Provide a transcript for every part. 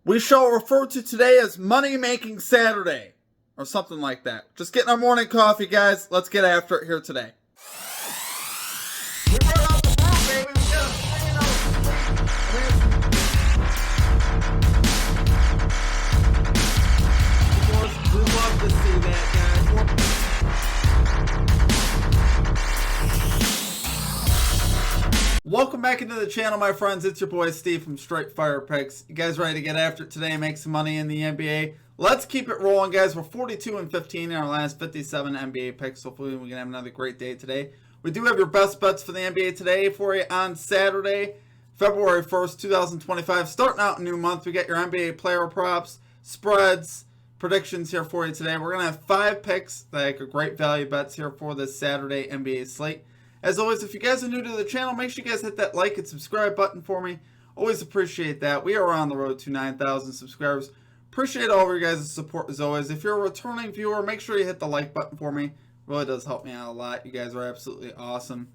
We shall refer to today as Money Making Saturday, or something like that. Just getting our morning coffee, guys. Let's get after it here today. We run out the room, baby. We got a 3-0 lead. We love to see that, guys. Welcome back into the channel, my friends. It's your boy Steve from Straight Fire Picks. You guys ready to get after it today and make some money in the NBA? Let's keep it rolling, guys. We're 42-15 in our last 57 NBA picks. Hopefully we can have another great day today. We do have your best bets for the NBA today for you on Saturday, February 1st, 2025. Starting out a new month, we got your NBA player props, spreads, predictions here for you today. We're going to have 5 picks that are great value bets here for this Saturday NBA slate. As always, if you guys are new to the channel, make sure you guys hit that like and subscribe button for me. Always appreciate that. We are on the road to 9,000 subscribers. Appreciate all of your guys' support as always. If you're a returning viewer, make sure you hit the like button for me. It really does help me out a lot. You guys are absolutely awesome.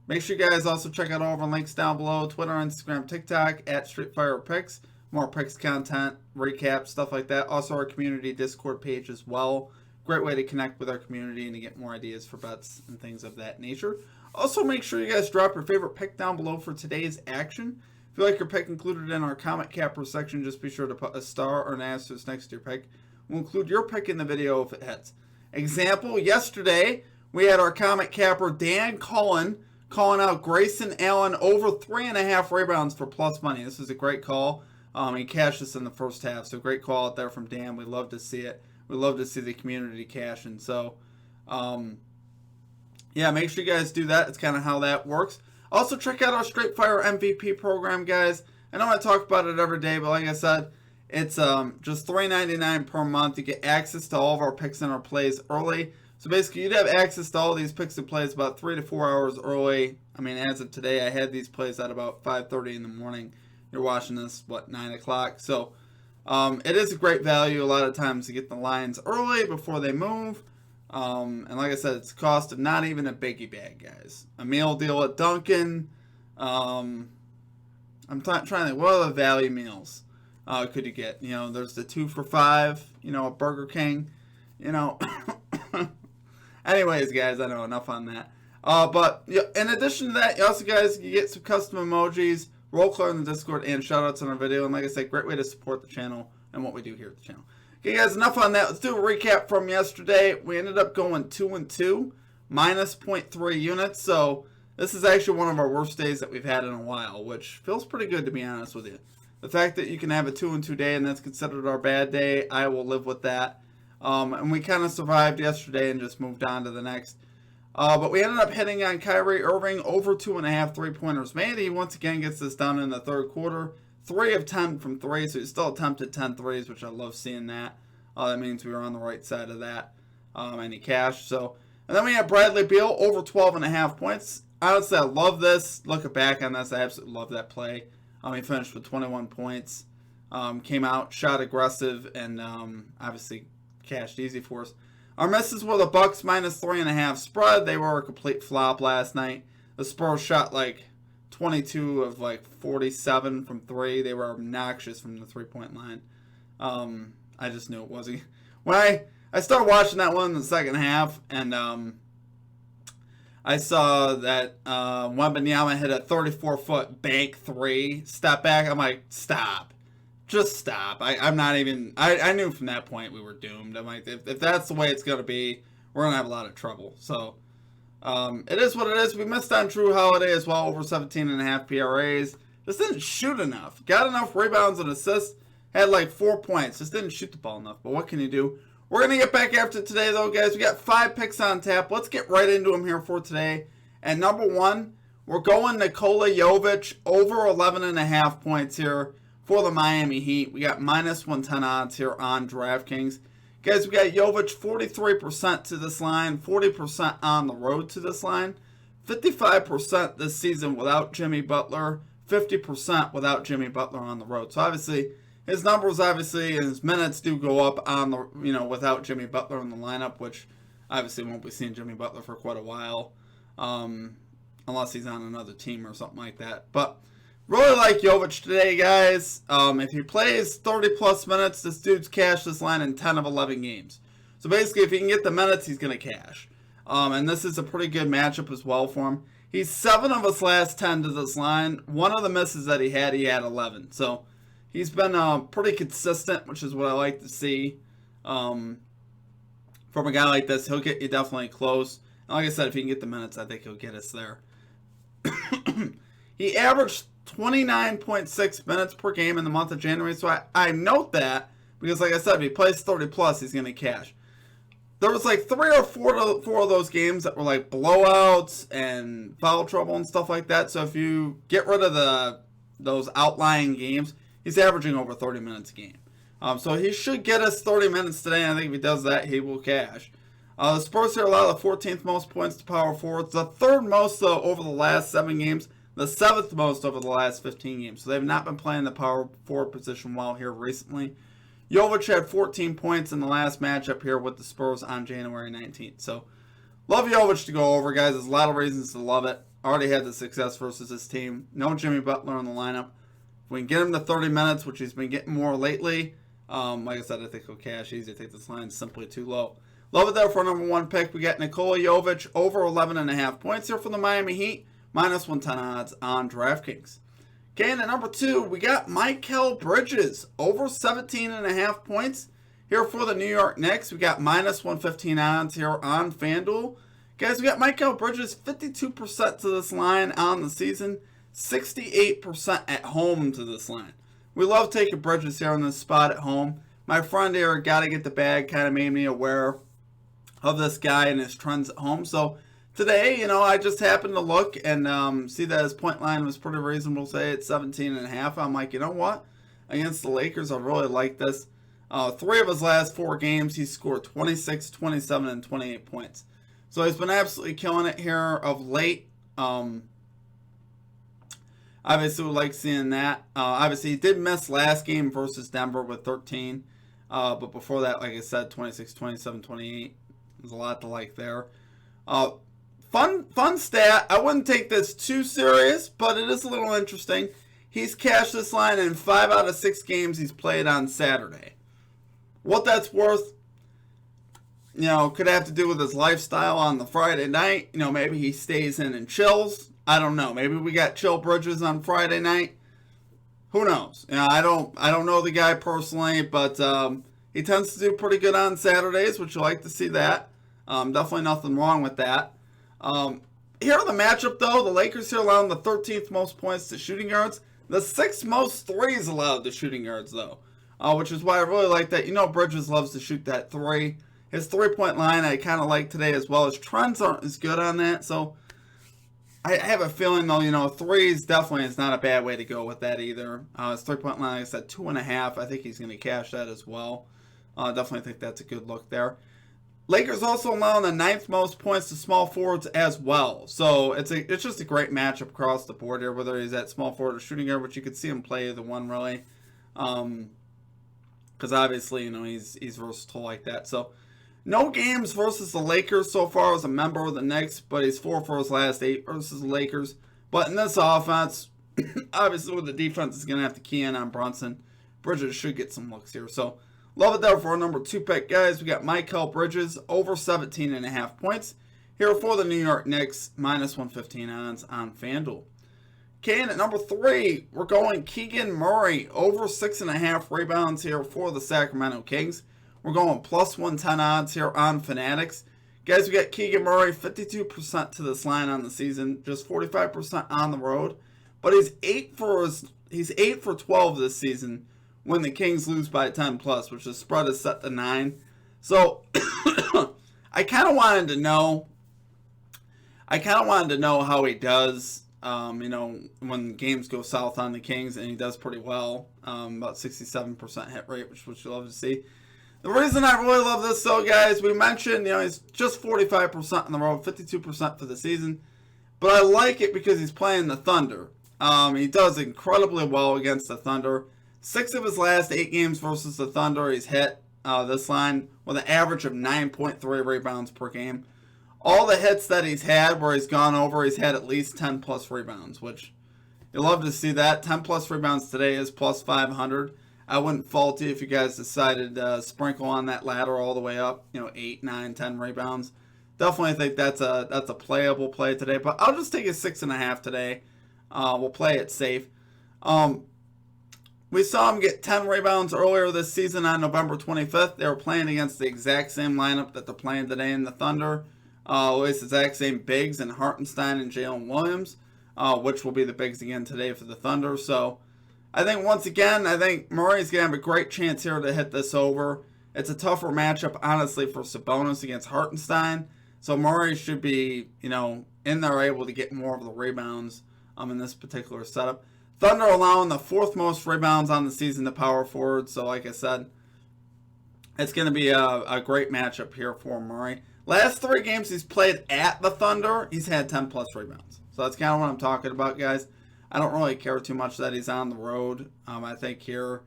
Make sure you guys also check out all of our links down below. Twitter, Instagram, TikTok, at StreetFirePicks. More picks content, recaps, stuff like that. Also our community Discord page as well. Great way to connect with our community and to get more ideas for bets and things of that nature. Also, make sure you guys drop your favorite pick down below for today's action. If you like your pick included in our comment capper section, just be sure to put a star or an asterisk next to your pick. We'll include your pick in the video if it hits. Example, yesterday we had our comment capper Dan Cullen calling out Grayson Allen over 3.5 rebounds for plus money. This was a great call. He cashed this in the first half, so great call out there from Dan. We love to see it. We love to see the community cashing. So, yeah, make sure you guys do that. It's kind of how that works. Also, check out our Straight Fire MVP program, guys. I know I talk about it every day, but like I said, it's just $3.99 per month. You get access to all of our picks and our plays early. So basically, you'd have access to all these picks and plays about 3 to 4 hours early. I mean, as of today, I had these plays at about 5:30 in the morning. You're watching this, 9 o'clock? So, it is a great value a lot of times to get the lines early before they move. And like I said, it's the cost of not even a biggie bag, guys. A meal deal at Dunkin'. I'm trying to think, what other value meals could you get? You know, there's the 2 for $5, you know, at Burger King. You know, anyways, guys, I know enough on that. But yeah, in addition to that, you also, guys, you get some custom emojis, roll call in the Discord, and shoutouts on our video. And like I said, great way to support the channel and what we do here at the channel. Okay, guys, enough on that. Let's do a recap from yesterday. We ended up going 2-2, minus 0.3 units. So this is actually one of our worst days that we've had in a while, which feels pretty good, to be honest with you. The fact that you can have a 2-2 day and that's considered our bad day, I will live with that. And we kind of survived yesterday and just moved on to the next. But we ended up hitting on Kyrie Irving over 2.5 3-pointers made. He once again gets this done in the third quarter. 3 of 10 from 3, so he still attempted 10 threes, which I love seeing that. That means we were on the right side of that. And he cashed. And then we have Bradley Beal over 12.5 points. Honestly, I love this. Looking back on this, I absolutely love that play. He finished with 21 points. Came out, shot aggressive, and obviously cashed easy for us. Our misses were the Bucks minus 3.5 spread. They were a complete flop last night. The Spurs shot like 22 of like 47 from 3. They were obnoxious from the 3-point line. I just knew it wasn't. When I started watching that one in the second half, and I saw that Wembanyama hit a 34-foot bank 3 step back. I'm like, stop. Just stop. I'm not even. I knew from that point we were doomed. I'm like, if that's the way it's going to be, we're going to have a lot of trouble. So, it is what it is. We missed on Drew Holiday as well, over 17.5 PRAs. Just didn't shoot enough. Got enough rebounds and assists. Had like 4 points. Just didn't shoot the ball enough. But what can you do? We're going to get back after today, though, guys. We got 5 picks on tap. Let's get right into them here for today. And number 1, we're going Nikola Jovic over 11.5 points here for the Miami Heat. We got minus 110 odds here on DraftKings. Guys, we got Jovic 43% to this line, 40% on the road to this line, 55% this season without Jimmy Butler, 50% without Jimmy Butler on the road. So obviously, his numbers and his minutes do go up on the without Jimmy Butler in the lineup, which obviously won't be seeing Jimmy Butler for quite a while, unless he's on another team or something like that. But Really like Jovic today, guys. If he plays 30 plus minutes, this dude's cashed this line in 10 of 11 games. So basically, if he can get the minutes, he's going to cash. And this is a pretty good matchup as well for him. He's 7 of his last 10 to this line. One of the misses that he had 11. So he's been pretty consistent, which is what I like to see. From a guy like this, he'll get you definitely close. And like I said, if he can get the minutes, I think he'll get us there. He averaged 29.6 minutes per game in the month of January. So I note that because, like I said, if he plays 30 plus, he's going to cash. There was like 3 or 4 of those games that were like blowouts and foul trouble and stuff like that. So if you get rid of those outlying games, he's averaging over 30 minutes a game. So he should get us 30 minutes today. And I think if he does that, he will cash. The Spurs here allow the 14th most points to power forwards, the 3rd most over the last 7 games, the 7th most over the last 15 games. So they've not been playing the power forward position well here recently. Jovic had 14 points in the last matchup here with the Spurs on January 19th. So love Jovic to go over, guys. There's a lot of reasons to love it. Already had the success versus this team. No Jimmy Butler in the lineup. If we can get him to 30 minutes, which he's been getting more lately, like I said, I think he'll cash easy. I think this line's simply too low. Love it there for our number 1 pick. We got Nikola Jovic over 11.5 points here for the Miami Heat. Minus 110 odds on DraftKings. Okay, and at number 2, we got Mikal Bridges over 17.5 points here for the New York Knicks. We got minus 115 odds here on FanDuel. Guys, we got Mikal Bridges 52% to this line on the season, 68% at home to this line. We love taking Bridges here on this spot at home. My friend here, Got to Get the Bag, kind of made me aware of this guy and his trends at home. So today, I just happened to look and see that his point line was pretty reasonable. Say it's 17.5. I'm like, you know what? Against the Lakers, I really like this. 3 of his last 4 games, he scored 26, 27, and 28 points. So he's been absolutely killing it here of late. Obviously, we like seeing that. Obviously, he did miss last game versus Denver with 13. But before that, like I said, 26, 27, 28. There's a lot to like there. Fun stat. I wouldn't take this too serious, but it is a little interesting. He's cashed this line in 5 out of 6 games he's played on Saturday. What that's worth, could have to do with his lifestyle on the Friday night. Maybe he stays in and chills. I don't know. Maybe we got chill Bridges on Friday night. Who knows? I don't know the guy personally, but he tends to do pretty good on Saturdays, which you like to see that. Definitely nothing wrong with that. Here in the matchup, though, the Lakers here allowing the 13th most points to shooting guards. The 6th most threes allowed to shooting guards, though, which is why I really like that. Bridges loves to shoot that 3. His 3-point line I kind of like today as well. His trends aren't as good on that, so I have a feeling, though, 3s definitely is not a bad way to go with that either. His 3-point line, like I said, 2.5. I think he's going to cash that as well. Definitely think that's a good look there. Lakers also allowing the 9th most points to small forwards as well. So it's just a great matchup across the board here, whether he's at small forward or shooting guard, which you could see him play either one really. Because obviously, he's versatile like that. So no games versus the Lakers so far as a member of the Knicks, but he's 4 for his last 8 versus the Lakers. But in this offense, obviously with the defense is going to have to key in on Brunson. Bridges should get some looks here. So love it there for our number 2 pick, guys. We got Mikal Bridges over 17.5 points here for the New York Knicks, minus 115 odds on FanDuel. Okay, and at number 3, we're going Keegan Murray over 6.5 rebounds here for the Sacramento Kings. We're going plus 110 odds here on Fanatics. Guys, we got Keegan Murray 52% to this line on the season, just 45% on the road. But he's 8 for 12 this season when the Kings lose by 10 plus, which the spread is set to 9. So I kind of wanted to know how he does, when games go south on the Kings, and he does pretty well, about 67% hit rate, which you love to see. The reason I really love this, though, guys, we mentioned, he's just 45% on the road, 52% for the season. But I like it because he's playing the Thunder. He does incredibly well against the Thunder. 6 of his last 8 games versus the Thunder, he's hit this line with an average of 9.3 rebounds per game. All the hits that he's had where he's gone over, he's had at least 10 plus rebounds, which You'll love to see that. 10 plus rebounds today is plus 500. I wouldn't fault you if you guys decided to sprinkle on that ladder all the way up, 8, 9, 10 rebounds. Definitely think that's a playable play today, but I'll just take a 6.5 today. We'll play it safe. We saw him get 10 rebounds earlier this season on November 25th. They were playing against the exact same lineup that they're playing today in the Thunder. It's the exact same bigs in Hartenstein and Jalen Williams, which will be the bigs again today for the Thunder. So I think once again, Murray's going to have a great chance here to hit this over. It's a tougher matchup, honestly, for Sabonis against Hartenstein. So Murray should be, in there able to get more of the rebounds in this particular setup. Thunder allowing the 4th most rebounds on the season to power forward. So like I said, it's going to be a great matchup here for Murray. Last 3 games he's played at the Thunder, he's had 10 plus rebounds. So that's kind of what I'm talking about, guys. I don't really care too much that he's on the road. I think here,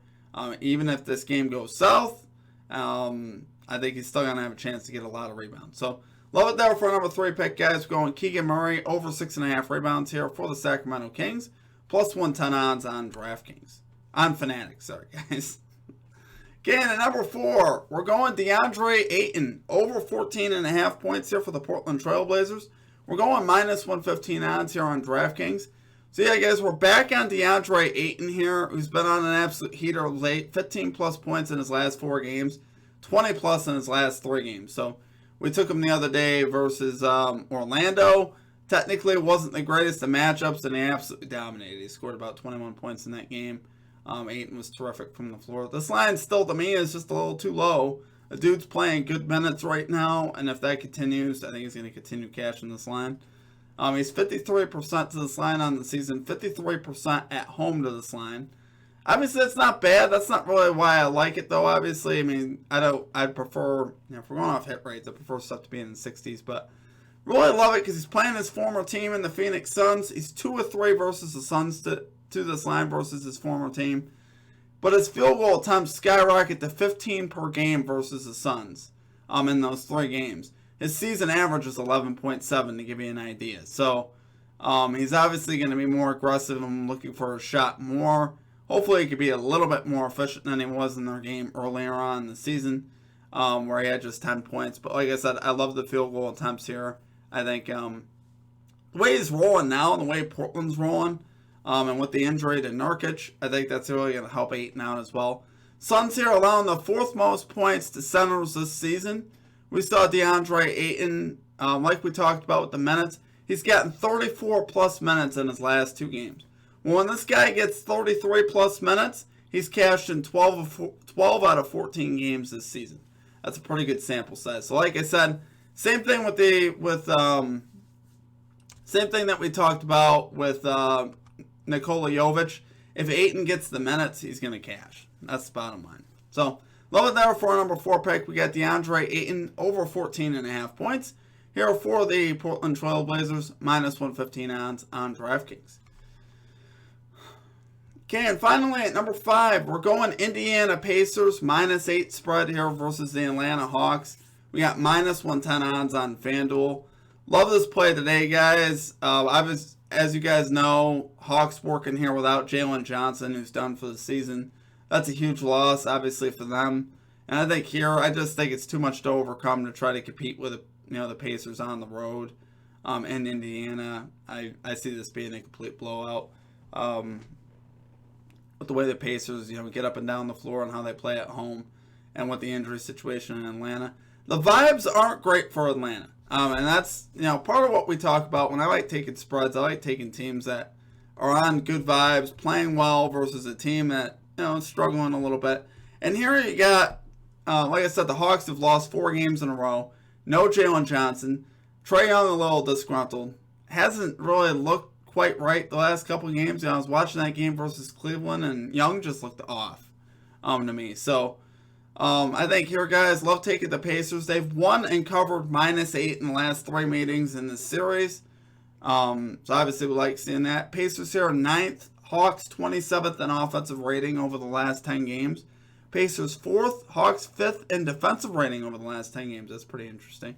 even if this game goes south, I think he's still going to have a chance to get a lot of rebounds. So love it there for a number 3 pick, guys. We're going Keegan Murray over 6.5 rebounds here for the Sacramento Kings. Plus 110 odds on DraftKings. On Fanatics, sorry, guys. Again, at number 4, we're going DeAndre Ayton. Over 14.5 points here for the Portland Trailblazers. We're going minus 115 odds here on DraftKings. So yeah, guys, we're back on DeAndre Ayton here, who's been on an absolute heater late. 15 plus points in his last 4 games. 20 plus in his last 3 games. So we took him the other day versus Orlando. Technically, it wasn't the greatest of matchups, and he absolutely dominated. He scored about 21 points in that game. Ayton was terrific from the floor. This line still, to me, is just a little too low. The dude's playing good minutes right now, and if that continues, I think he's going to continue cashing this line. He's 53% to this line on the season, 53% at home to this line. Obviously, that's not bad. That's not really why I like it, though, obviously. I mean, I'd prefer, if we're going off hit rates, I prefer stuff to be in the 60s, but really love it because he's playing his former team in the Phoenix Suns. He's 2 of 3 versus the Suns to this line versus his former team. But his field goal attempts skyrocket to 15 per game versus the Suns in those 3 games. His season average is 11.7 to give you an idea. So he's obviously going to be more aggressive and looking for a shot more. Hopefully he could be a little bit more efficient than he was in their game earlier on in the season where he had just 10 points. But like I said, I love the field goal attempts here. I think the way he's rolling now and the way Portland's rolling, and with the injury to Nurkic, I think that's really going to help Ayton out as well. Suns here allowing the 4th most points to centers this season. We saw DeAndre Ayton, like we talked about with the minutes, he's gotten 34 plus minutes in his last 2 games. Well, when this guy gets 33 plus minutes, he's cashed in 12 out of 14 games this season. That's a pretty good sample size. So like I said, same thing with same thing that we talked about with Nikola Jovic. If Ayton gets the minutes, he's going to cash. That's the bottom line. So love it there for our number 4 pick. We got DeAndre Ayton over 14.5 points. Here for the Portland Trailblazers, minus 115 odds on DraftKings. Okay, and finally at number 5, we're going Indiana Pacers, minus 8 spread here versus the Atlanta Hawks. We got minus 110 odds on FanDuel. Love this play today, guys. As you guys know, Hawks working here without Jalen Johnson, who's done for the season. That's a huge loss, obviously, for them. And I think here, I just think it's too much to overcome to try to compete with the Pacers on the road in Indiana. I see this being a complete blowout. With the way the Pacers, get up and down the floor and how they play at home, and with the injury situation in Atlanta. The vibes aren't great for Atlanta. And that's, part of what we talk about when I like taking spreads. I like taking teams that are on good vibes, playing well versus a team that, is struggling a little bit. And here you got, like I said, the Hawks have lost 4 games in a row. No Jalen Johnson. Trae Young a little disgruntled. Hasn't really looked quite right the last couple of games. I was watching that game versus Cleveland, and Young just looked off to me. So I think here, guys, love taking the Pacers. They've won and covered minus 8 in the last 3 meetings in this series. So obviously we like seeing that. Pacers here are 9th. Hawks 27th in offensive rating over the last 10 games. Pacers 4th. Hawks 5th in defensive rating over the last 10 games. That's pretty interesting.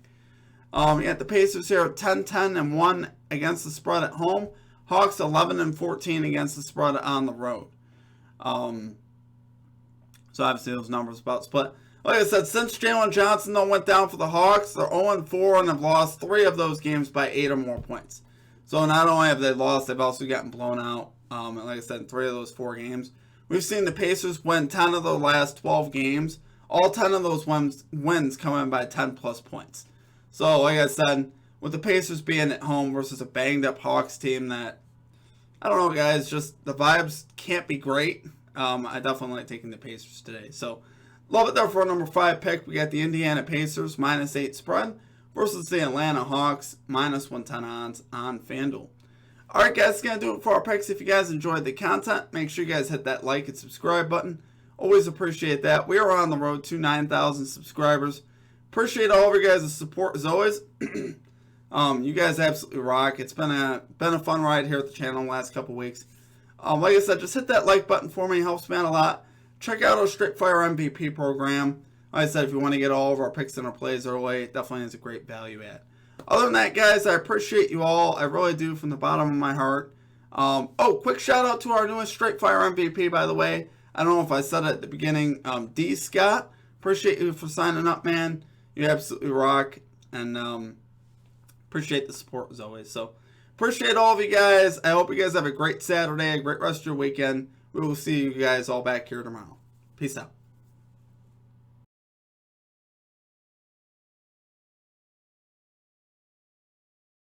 You got the Pacers here at 10-10-1 against the spread at home. Hawks 11-14 against the spread on the road. So obviously those numbers about split. Like I said, since Jalen Johnson though went down for the Hawks, they're 0-4 and have lost 3 of those games by 8 or more points. So not only have they lost, they've also gotten blown out. And like I said, in 3 of those 4 games. We've seen the Pacers win 10 of the last 12 games. All 10 of those wins come in by 10 plus points. So like I said, with the Pacers being at home versus a banged up Hawks team that, I don't know guys, just the vibes can't be great. I definitely like taking the Pacers today. So love it there for our number 5 pick. We got the Indiana Pacers -8 spread versus the Atlanta Hawks -110 odds on FanDuel. Alright guys, that's going to do it for our picks. If you guys enjoyed the content, make sure you guys hit that like and subscribe button. Always appreciate that. We are on the road to 9,000 subscribers. Appreciate all of you guys' support as always. You guys absolutely rock. It's been a fun ride here at the channel the last couple weeks. Like I said, just hit that like button for me. It helps me out a lot. Check out our Straight Fire MVP program. Like I said, if you want to get all of our picks and our plays early, it definitely is a great value add. Other than that, guys, I appreciate you all. I really do from the bottom of my heart. Oh, quick shout out to our newest Straight Fire MVP, by the way. I don't know if I said it at the beginning. D. Scott, appreciate you for signing up, man. You absolutely rock. And appreciate the support as always. So, appreciate all of you guys. I hope you guys have a great Saturday, a great rest of your weekend. We will see you guys all back here tomorrow. Peace out.